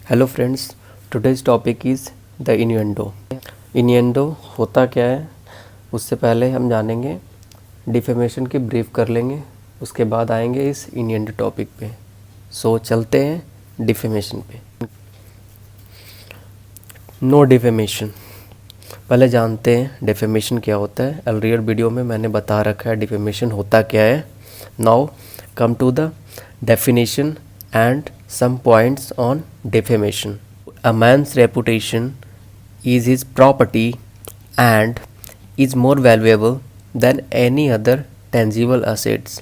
Hello friends, today's topic is the innuendo. Innuendo होता क्या है, उससे पहले हम जानेंगे, डिफेमेशन की ब्रीफ कर लेंगे, उसके बाद आएंगे इस इन्यूएंडो टॉपिक पे। सो चलते हैं डिफेमेशन पे। नो डिफेमेशन, पहले जानते हैं डिफेमेशन क्या होता है। अर्लियर वीडियो में मैंने बता रखा है डिफेमेशन होता क्या है। Now come to the definition and some points on defamation. A man's reputation is his property and is more valuable than any other tangible assets.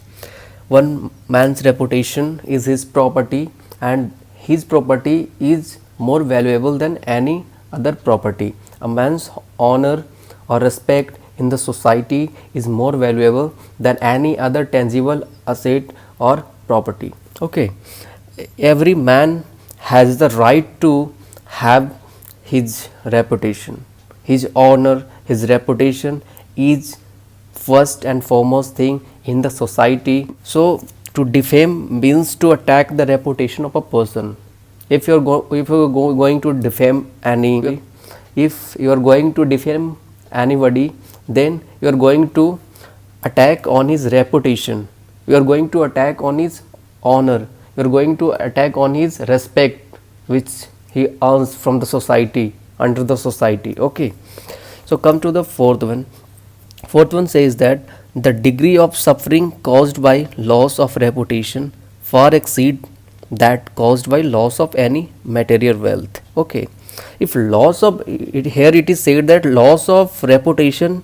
One man's reputation is his property and his property is more valuable than any other property. A man's honor or respect in the society is more valuable than any other tangible asset or property. Okay, every man has the right to have his reputation, his honor, his reputation is first and foremost thing in the society. So to defame means to attack the reputation of a person. If you are going to defame anybody, then you are going to attack on his reputation, you are going to attack on his honor, you are going to attack on his respect which he earns from the society, under the society. Okay, so come to the fourth one says that the degree of suffering caused by loss of reputation far exceed that caused by loss of any material wealth. Okay, if loss of it, here it is said that loss of reputation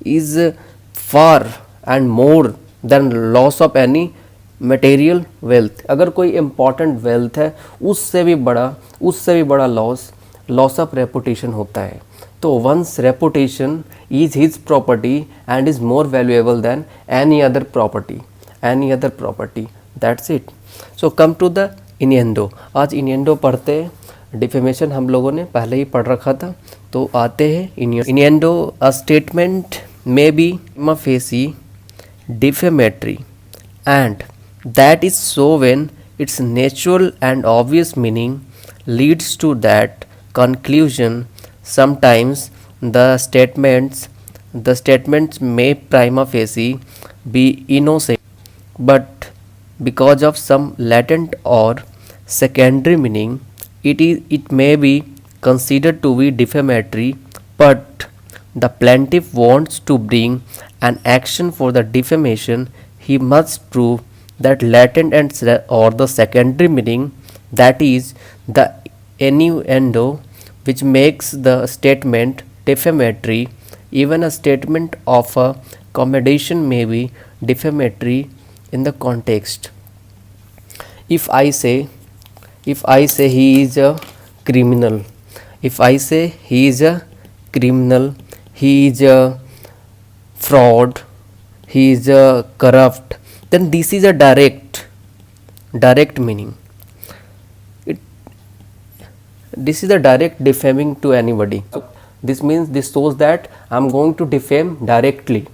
is far and more than loss of any material wealth. अगर कोई important wealth है उससे भी बड़ा loss of reputation होता है। तो once reputation is his property and is more valuable than any other property. That's it. So come to the innuendo. आज इन्यूएंडो पढ़ते हैं, डिफेमेशन हम लोगों ने पहले ही पढ़ रखा था, तो आते हैं innuendo. A statement may be facie defamatory and that is so when its natural and obvious meaning leads to that conclusion. Sometimes the statements may prima facie be innocent, but because of some latent or secondary meaning it may be considered to be defamatory. But the plaintiff wants to bring an action for the defamation, he must prove that latent and or the secondary meaning, that is the innuendo, which makes the statement defamatory. Even a statement of a commendation may be defamatory in the context. If I say he is a criminal, he is a fraud, he is a corrupt, then this is a direct meaning. This is a direct defaming to anybody. This means this shows that I am going to defame directly.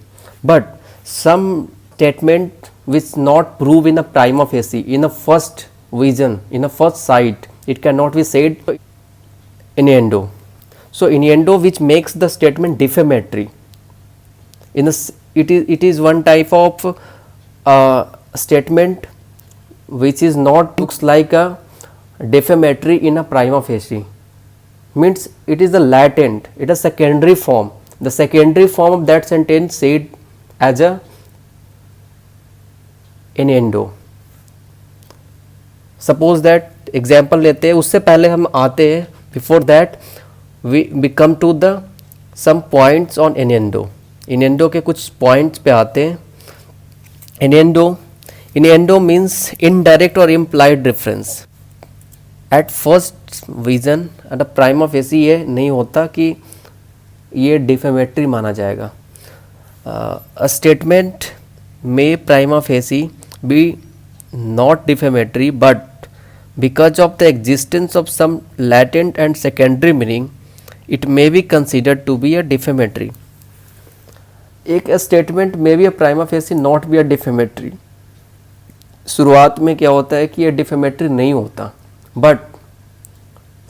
But some statement which not prove in a prima facie, in a first vision, in a first sight, it cannot be said innuendo. So innuendo which makes the statement defamatory, it is one type of statement which is not looks like a defamatory in a prima facie, means it is the latent, it is secondary form, the secondary form of that sentence said as a innuendo. Suppose that example लेते हैं, उससे पहले हम आते हैं, before that we come to the some points on innuendo. इन्यूएंडो के कुछ points पे आते हैं। इन्यूएंडो मीन्स इनडायरेक्ट और implied reference. At first vision, at a prima facie ये नहीं होता कि ये डिफेमेटरी माना जाएगा। A statement may prima facie be not defamatory, but because of the existence of some latent and secondary meaning it may be considered to be a defamatory. एक statement में भी prima facie not be a defamatory. शुरुआत में क्या होता है कि ये डिफेमेटरी नहीं होता, but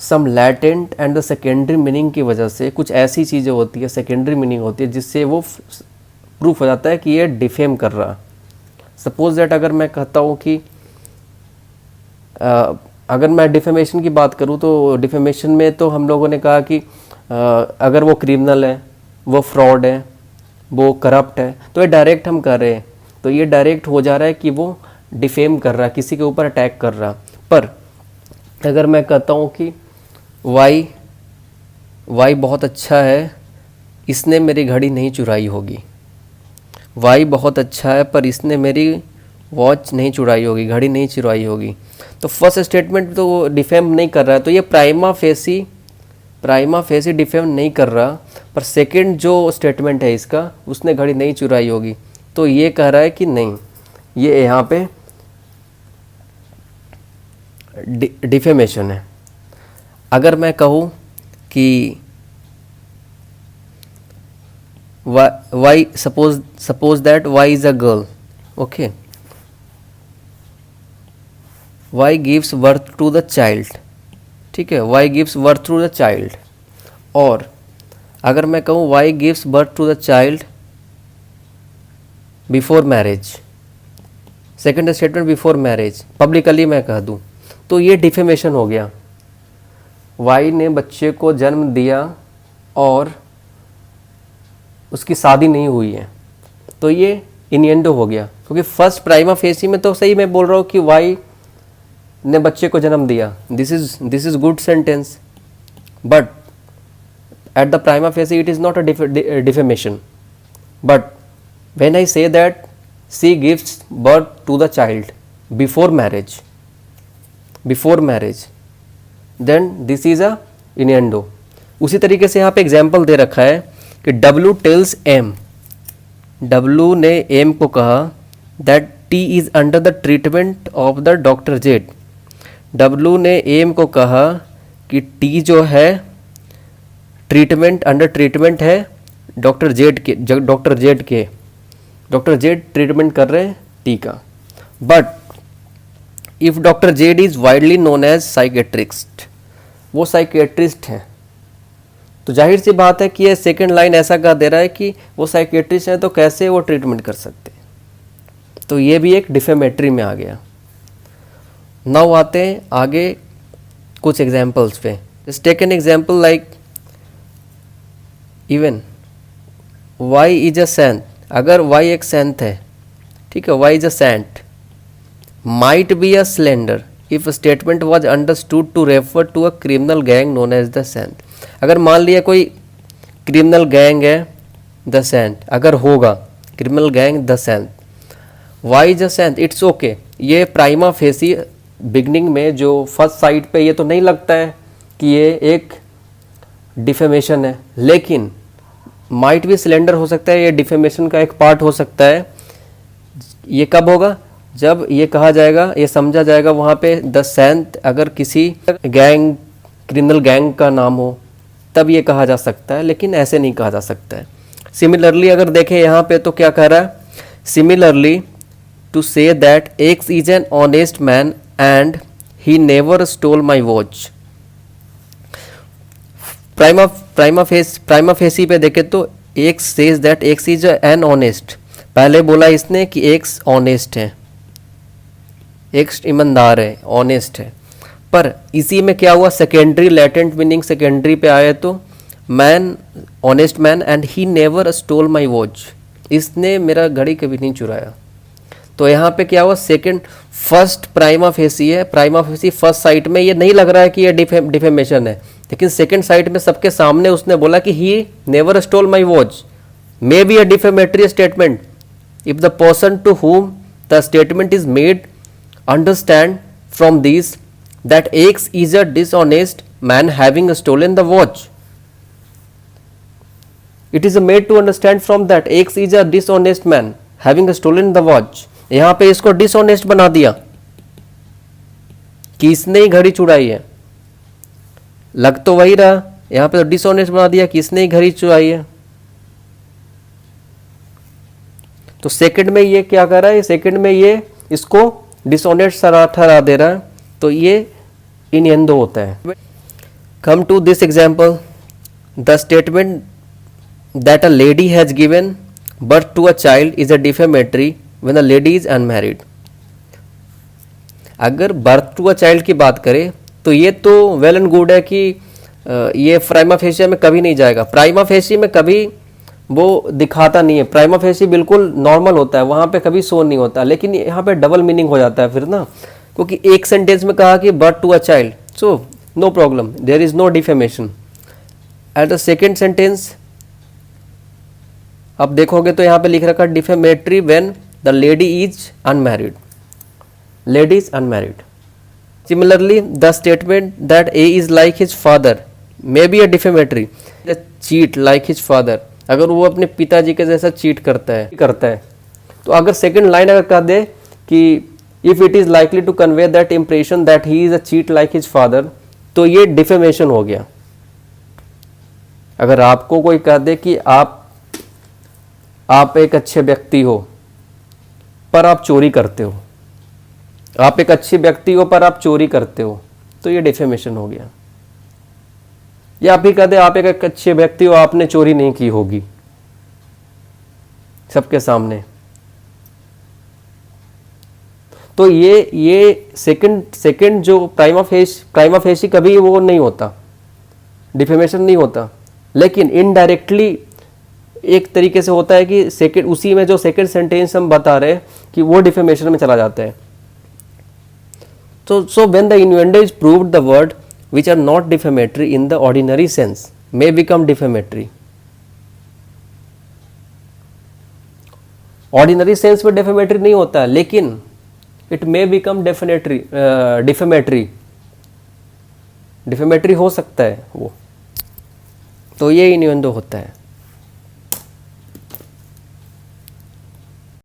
some latent and the secondary meaning की वजह से कुछ ऐसी चीज़ें होती है, सेकेंडरी मीनिंग होती है, जिससे वो प्रूफ हो जाता है कि ये डिफेम कर रहा। सपोज दैट अगर मैं कहता हूँ कि अगर मैं डिफेमेशन की बात करूँ तो डिफेमेशन में तो हम लोगों ने कहा कि अगर वो क्रिमिनल है, वो फ्रॉड है, वो करप्ट है, तो ये डायरेक्ट हम कर रहे हैं, तो ये डायरेक्ट हो जा रहा है कि वो डिफेम कर रहा है, किसी के ऊपर अटैक कर रहा। पर अगर मैं कहता हूँ कि वाई बहुत अच्छा है, इसने मेरी घड़ी नहीं चुराई होगी, वाई बहुत अच्छा है पर इसने मेरी वॉच नहीं चुराई होगी, घड़ी नहीं चुराई होगी, तो फर्स्ट स्टेटमेंट तो वो डिफेम नहीं कर रहा है, तो ये प्राइमा फेसी डिफेम नहीं कर रहा। पर सेकंड जो स्टेटमेंट है इसका, उसने घड़ी नहीं चुराई होगी, तो ये कह रहा है कि नहीं, ये यहाँ पे डिफेमेशन है। अगर मैं कहूँ कि Y suppose that Y is a girl, okay, Y gives birth to the child, ठीक है, Y gives birth to the child. और अगर मैं कहूँ Y gives birth to the child before marriage, second statement before marriage, publicly मैं कह दूँ, तो ये डिफेमेशन हो गया। वाई ने बच्चे को जन्म दिया और उसकी शादी नहीं हुई है, तो ये इनिएंडो हो गया, क्योंकि फर्स्ट प्राइमा फेसी में तो सही मैं बोल रहा हूँ कि वाई ने बच्चे को जन्म दिया, this is good sentence, but at the prima facie it is not a defamation. But when I say that she gives birth to the child before marriage, then this is a innuendo. उसी तरीके से यहाँ पे example दे रखा है कि W tells M, W ने M को कहा that T is under the treatment of the doctor Z, W ने एम को कहा कि टी जो है अंडर ट्रीटमेंट है डॉक्टर जेड के, डॉक्टर जेड ट्रीटमेंट कर रहे हैं टी का। But if doctor Z is widely known as psychiatrist, वो साइकेट्रिस्ट हैं, तो जाहिर सी बात है कि ये सेकंड लाइन ऐसा कह दे रहा है कि वो साइकेट्रिस्ट हैं, तो कैसे वो ट्रीटमेंट कर सकते हैं, तो ये भी एक डिफेमेटरी में आ गया। नाउ आते हैं आगे कुछ एग्जाम्पल्स पे। Just take an example like even Y is a saint, अगर वाई एक सेंट है, ठीक है, Y is a saint, might be a slander if statement was understood to refer to a criminal gang known as the saint. अगर मान लिया कोई criminal gang है द सेंट, अगर होगा criminal gang the saint, Y is a saint, it's okay. ये prima facie beginning में जो फर्स्ट साइड पे ये तो नहीं लगता है कि ये एक डिफेमेशन है, लेकिन माइट भी सिलेंडर हो सकता है, ये डिफेमेशन का एक पार्ट हो सकता है। ये कब होगा? जब ये कहा जाएगा, ये समझा जाएगा वहाँ पे द सेंट अगर किसी गैंग, क्रिमिनल गैंग का नाम हो, तब ये कहा जा सकता है, लेकिन ऐसे नहीं कहा जा सकता है। सिमिलरली अगर देखें यहाँ पे तो क्या कह रहा है, similarly to say that X is an honest man and he never stole my watch. Prima facie पे देखे तो X says that X is an honest, पहले बोला इसने कि एक्स ऑनेस्ट है, एक्स ईमानदार है, ऑनेस्ट है, पर इसी में क्या हुआ, सेकेंडरी लैटेंट मीनिंग सेकेंडरी पे आया, तो man, honest man and he never stole my watch, इसने मेरा घड़ी कभी नहीं चुराया। तो यहाँ पे क्या हुआ, सेकंड, फर्स्ट प्राइमा फेसी है, प्राइमा फेसी फर्स्ट साइट में ये नहीं लग रहा है कि ये डिफेमेशन है, लेकिन सेकंड साइट में सबके सामने उसने बोला कि he never stole my watch may be a defamatory statement if the person to whom the statement is made understand from this that X is a dishonest man having stolen the watch. It is made to understand from that X is a dishonest man having stolen the watch. यहाँ पे इसको dishonest बना दिया कि इसने ही घड़ी चुराई है, लग तो वही रहा, यहाँ पे तो dishonest बना दिया कि इसने ही घड़ी चुराई है। तो सेकंड में ये क्या कर रहा है, सेकंड में ये इसको डिसऑनेस्ट ठहरा दे रहा है, तो ये इनिएंडो होता है। Come to this example. The statement that a lady has given birth to a child is a defamatory when the lady is unmarried. अगर बर्थ टू अ चाइल्ड की बात करें तो ये तो वेल एंड गुड है कि ये प्राइमा फेसी में कभी नहीं जाएगा. प्राइमा फेसी में कभी वो दिखाता नहीं है. प्राइमा फेसी बिल्कुल नॉर्मल होता है, वहाँ पे कभी शो नहीं होता. लेकिन यहाँ पे डबल मीनिंग हो जाता है फिर ना, क्योंकि एक सेंटेंस में कहा कि birth to a child, so no problem, there is no defamation. At the second sentence आप देखोगे तो यहाँ पे लिख रखा defamatory when the lady is unmarried. Lady is unmarried. Similarly, the statement that A is like his father may be a defamatory. Cheat like his father. अगर वो अपने पिताजी के जैसा चीट करता है तो अगर सेकंड लाइन अगर कह दे कि if it is likely to convey that impression that he is a cheat like his father, तो ये डिफेमेशन हो गया. अगर आपको कोई कह दे कि आप एक अच्छे व्यक्ति हो पर आप चोरी करते हो, आप एक अच्छे व्यक्ति हो पर आप चोरी करते हो, तो ये डिफेमेशन हो गया. या आप ही कहते आप एक अच्छे व्यक्ति हो, आपने चोरी नहीं की होगी सबके सामने, तो ये सेकंड जो प्राइमा फेसी कभी वो नहीं होता, डिफेमेशन नहीं होता. लेकिन इनडायरेक्टली एक तरीके से होता है कि सेकंड उसी में जो सेकंड सेंटेंस हम बता रहे हैं कि वो डिफेमेशन में चला जाता है. So when the innuendo is proved, the word which are not defamatory in the ordinary sense may become defamatory. Ordinary sense में defamatory नहीं होता है, लेकिन it may become defamatory हो सकता है वो. तो ये innuendo होता है.